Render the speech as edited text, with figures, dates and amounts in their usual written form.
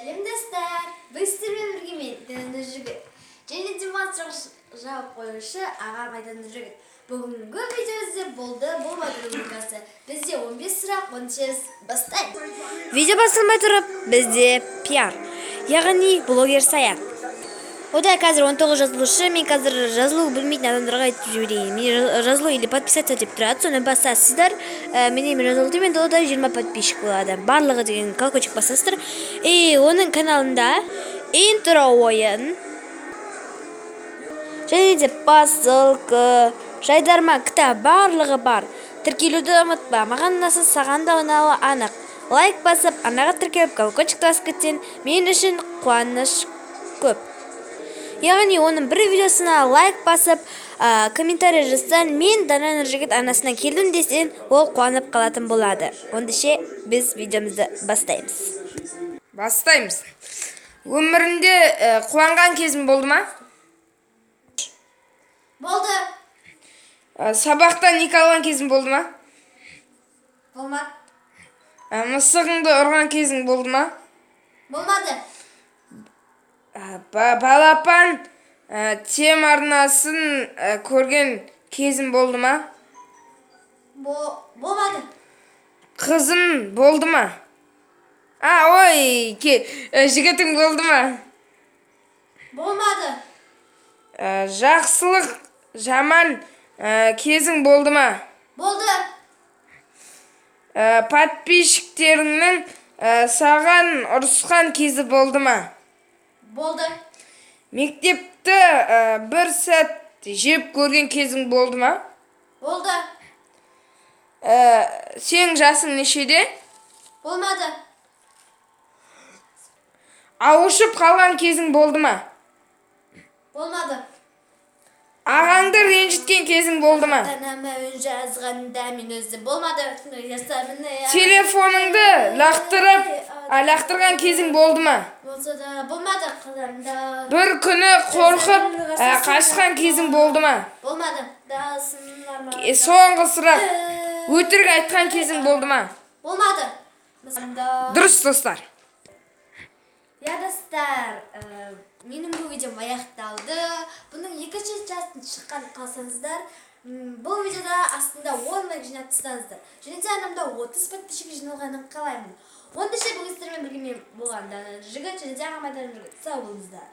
Сәлем достар! Біз сіздермен бірге мен Дәнді Жігіт және демонстраж жауап қоюшы аға Майданды Жігіт. Бүгінгі видеомызда болмады рубрикасы. Бізде 15 сұрақ, 16 бастаймыз. Видео басталмай тұрып, бізде пиар, яғни блогер саят. Ода қазір 19 жазылушы, мен қазір жазылу білмейтін адамдарға айтып жіберейін. Мен жазылу или подписаться деп тұрады, соны басасыздар. Мен жазылды, мен ода 20 подписчик болады. Барлығы деген колокольчик басасыздар. И оның каналында интро ойын, және де посылка, жайдарма, кітап барлығы бар. Тіркелуді ұмытпа, маған ұнаса, саған да ұнауы анық. Лайк басып, анаға тіркеліп, колокольчик басып кетсең, мен үшін қуаныш көп. Яғни оның бір видеосына лайк басып, комментарий жазсаң, мен Дана Жігіт анасынан келдім десең, ол қуанып қалатын болады. Ондайше біз видеомызды бастаймыз. Өмірінде қуанған кезің болды ма? Болды. Сабақтан ек алған кезің болды ма? Болмады. Мысығыңды ұрған кезің болды ма? Болмады. Балапан тем арнасын көрген кезің болды ма? Болмады. Қызың болды ма? Жігітің болды ма? Болмады. Жақсылық жаман кезің болды ма? Болды. Подписчиктеріңнің саған ұрысқан кезі болды ма? Болды. Мектепті бір сәт жеп көрген кезің болды ма? Болды. Сен жасың нешеде? Болмады. Ауышып қалған кезің болды ма? Болмады. Ағаңды ренжіткен кезің болды ма? Анама үн жазғанда мен өзі болмады. Телефоныңды лақтырған кезің болды ма? Болса да болмады қадамда. Bir күні қорқып қашқан кезің болды ма? Болмады. Соңғы сұрақ, өтірік айтқан кезің болды ма? Болмады. Дұрыс, достар. Я достар, менің бұл видеом аяқталды. Бұның екінші частын шыққан қалсаңыздар, бұл видеода астында 10 лайк жинап тастаңыздар. Және де анамда 30 подписчик жиналғанын қалаймын. Ондайша бүгін сіздермен бірге мен болған Дана Жігіт және де аға Майдан Жігіт. Сау болыңыздар.